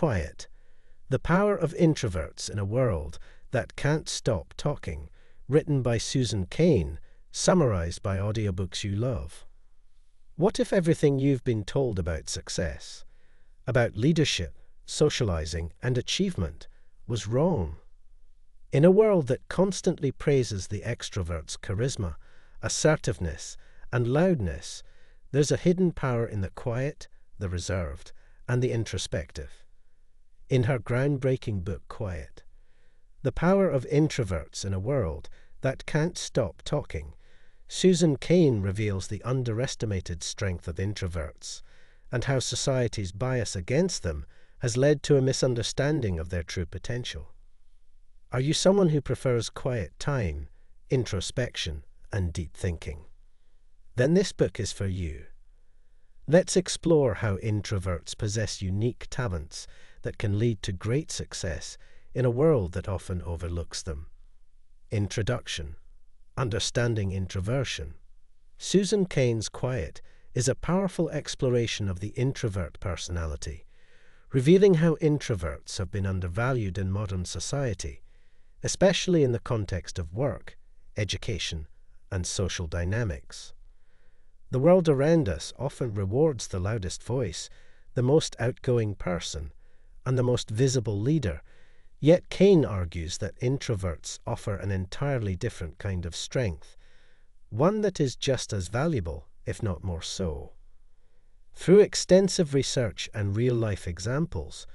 Quiet: The Power of Introverts in a World That Can't Stop Talking, written by Susan Cain, summarized by AUDIOBOOKSYOULOVE. What if everything you've been told about success, about leadership, socializing, and achievement was wrong? In a world that constantly praises the extrovert's charisma, assertiveness, and loudness, there's a hidden power in the quiet, the reserved, and the introspective. In her groundbreaking book, Quiet: The Power of Introverts in a World That Can't Stop Talking, Susan Cain reveals the underestimated strength of introverts and how society's bias against them has led to a misunderstanding of their true potential. Are you someone who prefers quiet time, introspection, and deep thinking? Then this book is for you. Let's explore how introverts possess unique talents that can lead to great success in a world that often overlooks them. Introduction: Understanding Introversion. Susan Cain's Quiet is a powerful exploration of the introvert personality, revealing how introverts have been undervalued in modern society, especially in the context of work, education, and social dynamics. The world around us often rewards the loudest voice, the most outgoing person, and the most visible leader, yet Cain argues that introverts offer an entirely different kind of strength, one that is just as valuable, if not more so. Through extensive research and real-life examples,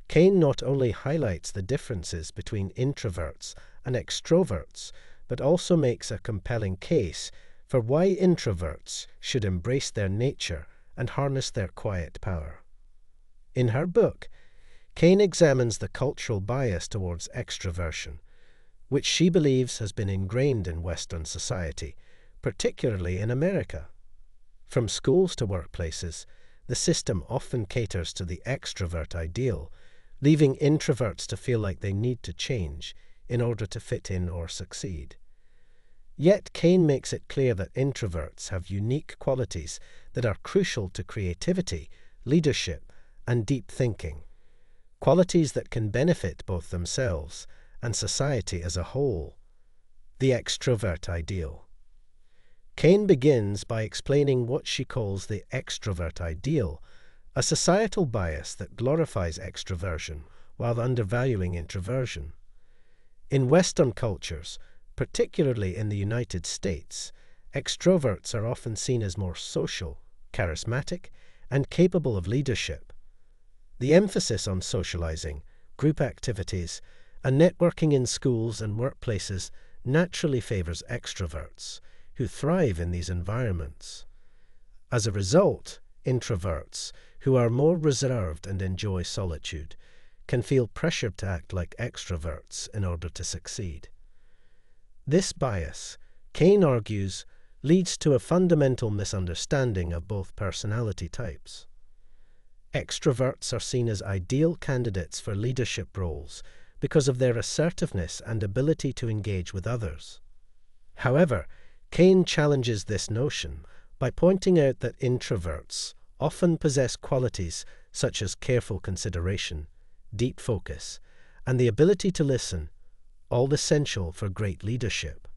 Cain not only highlights the differences between introverts and extroverts, but also makes a compelling case for why introverts should embrace their nature and harness their quiet power. In her book, Cain examines the cultural bias towards extroversion, which she believes has been ingrained in Western society, particularly in America. From schools to workplaces, the system often caters to the extrovert ideal, leaving introverts to feel like they need to change in order to fit in or succeed. Yet Cain makes it clear that introverts have unique qualities that are crucial to creativity, leadership, and deep thinking, qualities that can benefit both themselves and society as a whole. The Extrovert Ideal. Cain begins by explaining what she calls the extrovert ideal, a societal bias that glorifies extroversion while undervaluing introversion. In Western cultures, particularly in the United States, extroverts are often seen as more social, charismatic, and capable of leadership. The emphasis on socializing, group activities, and networking in schools and workplaces naturally favors extroverts, who thrive in these environments. As a result, introverts, who are more reserved and enjoy solitude, can feel pressured to act like extroverts in order to succeed. This bias, Cain argues, leads to a fundamental misunderstanding of both personality types. Extroverts are seen as ideal candidates for leadership roles because of their assertiveness and ability to engage with others. However, Cain challenges this notion by pointing out that introverts often possess qualities such as careful consideration, deep focus, and the ability to listen, all essential for great leadership.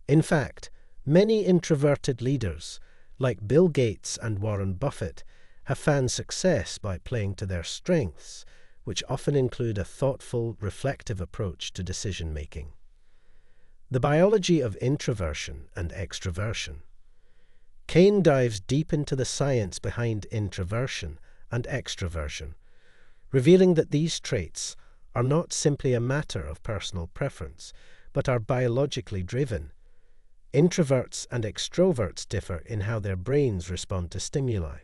In fact, many introverted leaders, like Bill Gates and Warren Buffett, have found success by playing to their strengths, which often include a thoughtful, reflective approach to decision-making. The biology of introversion and extroversion. Cain dives deep into the science behind introversion and extroversion, revealing that these traits are not simply a matter of personal preference, but are biologically driven. Introverts and extroverts differ in how their brains respond to stimuli.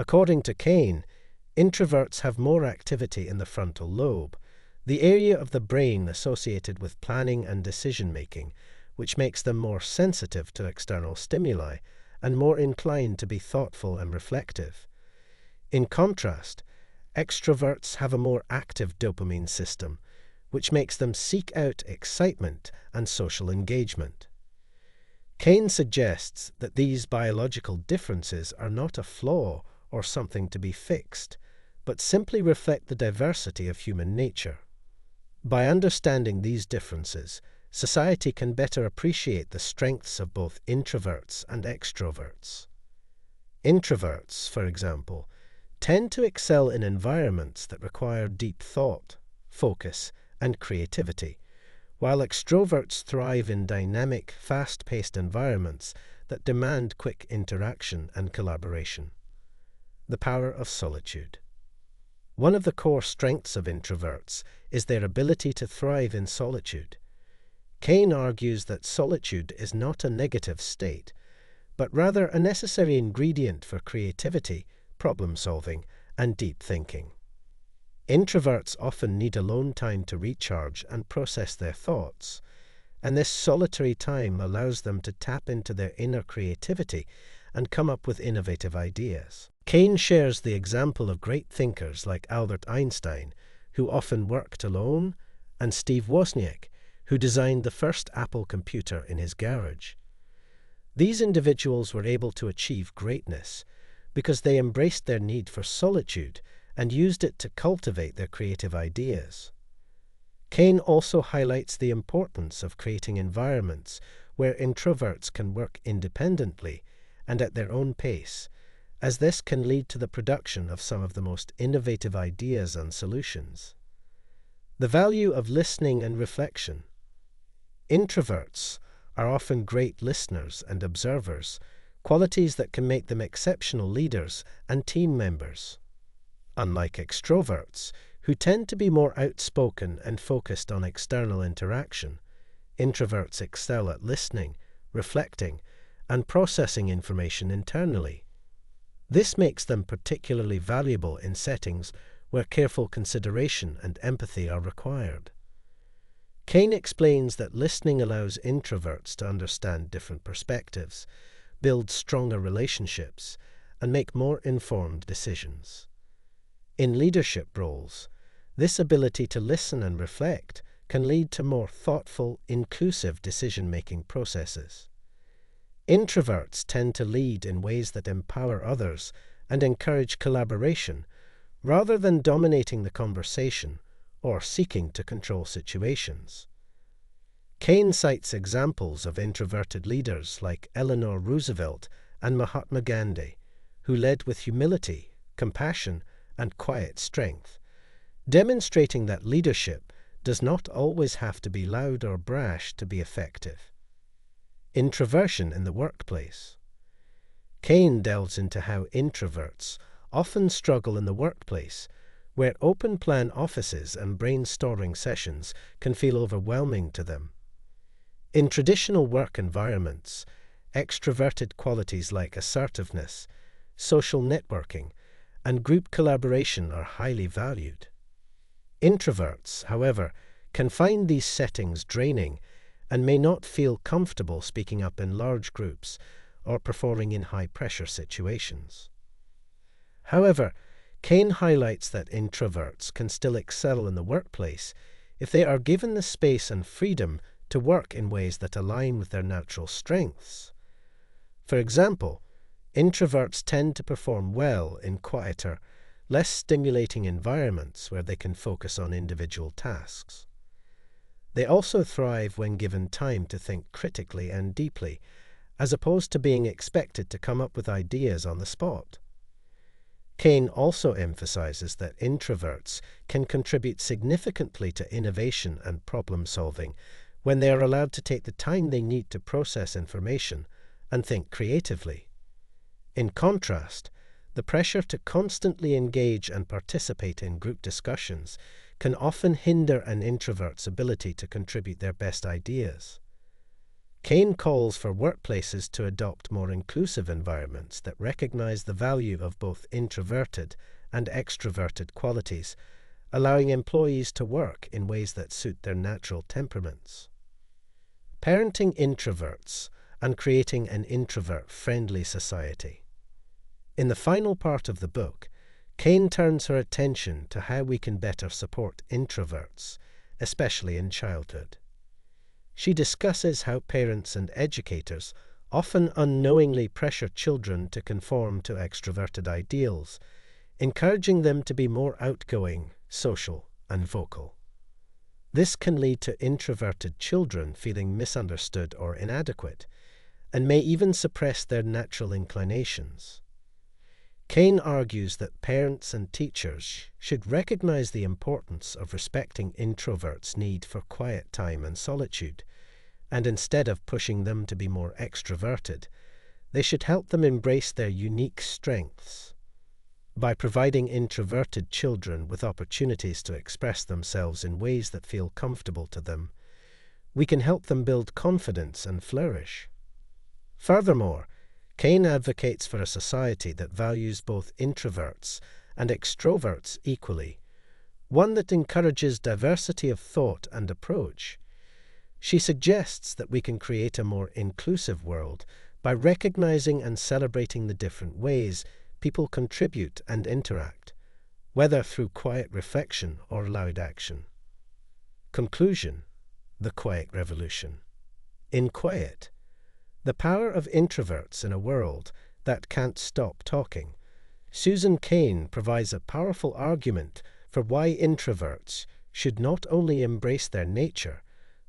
According to Cain, introverts have more activity in the frontal lobe, the area of the brain associated with planning and decision-making, which makes them more sensitive to external stimuli and more inclined to be thoughtful and reflective. In contrast, extroverts have a more active dopamine system, which makes them seek out excitement and social engagement. Cain suggests that these biological differences are not a flaw or something to be fixed, but simply reflect the diversity of human nature. By understanding these differences, society can better appreciate the strengths of both introverts and extroverts. Introverts, for example, tend to excel in environments that require deep thought, focus, and creativity, while extroverts thrive in dynamic, fast-paced environments that demand quick interaction and collaboration. The power of solitude. One of the core strengths of introverts is their ability to thrive in solitude. Cain argues that solitude is not a negative state, but rather a necessary ingredient for creativity, problem-solving, and deep thinking. Introverts often need alone time to recharge and process their thoughts, and this solitary time allows them to tap into their inner creativity and come up with innovative ideas. Cain shares the example of great thinkers like Albert Einstein, who often worked alone, and Steve Wozniak, who designed the first Apple computer in his garage. These individuals were able to achieve greatness because they embraced their need for solitude and used it to cultivate their creative ideas. Cain also highlights the importance of creating environments where introverts can work independently and at their own pace, as this can lead to the production of some of the most innovative ideas and solutions. The value of listening and reflection. Introverts are often great listeners and observers, qualities that can make them exceptional leaders and team members. Unlike extroverts, who tend to be more outspoken and focused on external interaction, introverts excel at listening, reflecting, and processing information internally. This makes them particularly valuable in settings where careful consideration and empathy are required. Cain explains that listening allows introverts to understand different perspectives, build stronger relationships, and make more informed decisions. In leadership roles, this ability to listen and reflect can lead to more thoughtful, inclusive decision-making processes. Introverts tend to lead in ways that empower others and encourage collaboration, rather than dominating the conversation or seeking to control situations. Cain cites examples of introverted leaders like Eleanor Roosevelt and Mahatma Gandhi, who led with humility, compassion, and quiet strength, demonstrating that leadership does not always have to be loud or brash to be effective. Introversion in the workplace. Cain delves into how introverts often struggle in the workplace, where open-plan offices and brainstorming sessions can feel overwhelming to them. In traditional work environments, extroverted qualities like assertiveness, social networking, and group collaboration are highly valued. Introverts, however, can find these settings draining and may not feel comfortable speaking up in large groups or performing in high-pressure situations. However, Cain highlights that introverts can still excel in the workplace if they are given the space and freedom to work in ways that align with their natural strengths. For example, introverts tend to perform well in quieter, less stimulating environments where they can focus on individual tasks. They also thrive when given time to think critically and deeply, as opposed to being expected to come up with ideas on the spot. Cain also emphasizes that introverts can contribute significantly to innovation and problem-solving when they are allowed to take the time they need to process information and think creatively. In contrast, the pressure to constantly engage and participate in group discussions can often hinder an introvert's ability to contribute their best ideas. Cain calls for workplaces to adopt more inclusive environments that recognize the value of both introverted and extroverted qualities, allowing employees to work in ways that suit their natural temperaments. Parenting introverts and creating an introvert-friendly society. In the final part of the book, Cain turns her attention to how we can better support introverts, especially in childhood. She discusses how parents and educators often unknowingly pressure children to conform to extroverted ideals, encouraging them to be more outgoing, social, and vocal. This can lead to introverted children feeling misunderstood or inadequate, and may even suppress their natural inclinations. Cain argues that parents and teachers should recognize the importance of respecting introverts' need for quiet time and solitude, and instead of pushing them to be more extroverted, they should help them embrace their unique strengths. By providing introverted children with opportunities to express themselves in ways that feel comfortable to them, we can help them build confidence and flourish. Furthermore, Cain advocates for a society that values both introverts and extroverts equally, one that encourages diversity of thought and approach. She suggests that we can create a more inclusive world by recognizing and celebrating the different ways people contribute and interact, whether through quiet reflection or loud action. Conclusion: the quiet revolution. In quiet, the power of introverts in a world that can't stop talking, Susan Cain provides a powerful argument for why introverts should not only embrace their nature,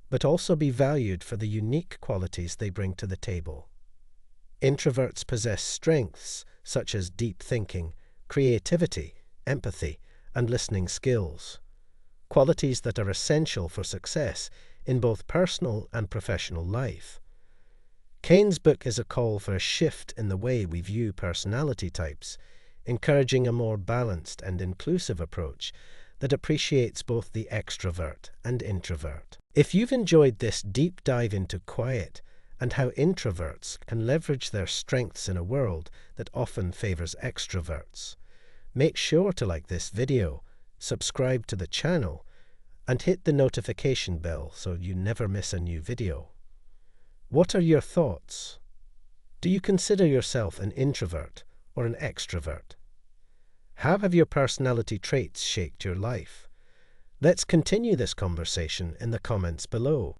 but also be valued for the unique qualities they bring to the table. Introverts possess strengths such as deep thinking, creativity, empathy, and listening skills, qualities that are essential for success in both personal and professional life. Cain's book is a call for a shift in the way we view personality types, encouraging a more balanced and inclusive approach that appreciates both the extrovert and introvert. If you've enjoyed this deep dive into quiet and how introverts can leverage their strengths in a world that often favors extroverts, make sure to like this video, subscribe to the channel, and hit the notification bell so you never miss a new video. What are your thoughts? Do you consider yourself an introvert or an extrovert? How have your personality traits shaped your life? Let's continue this conversation in the comments below.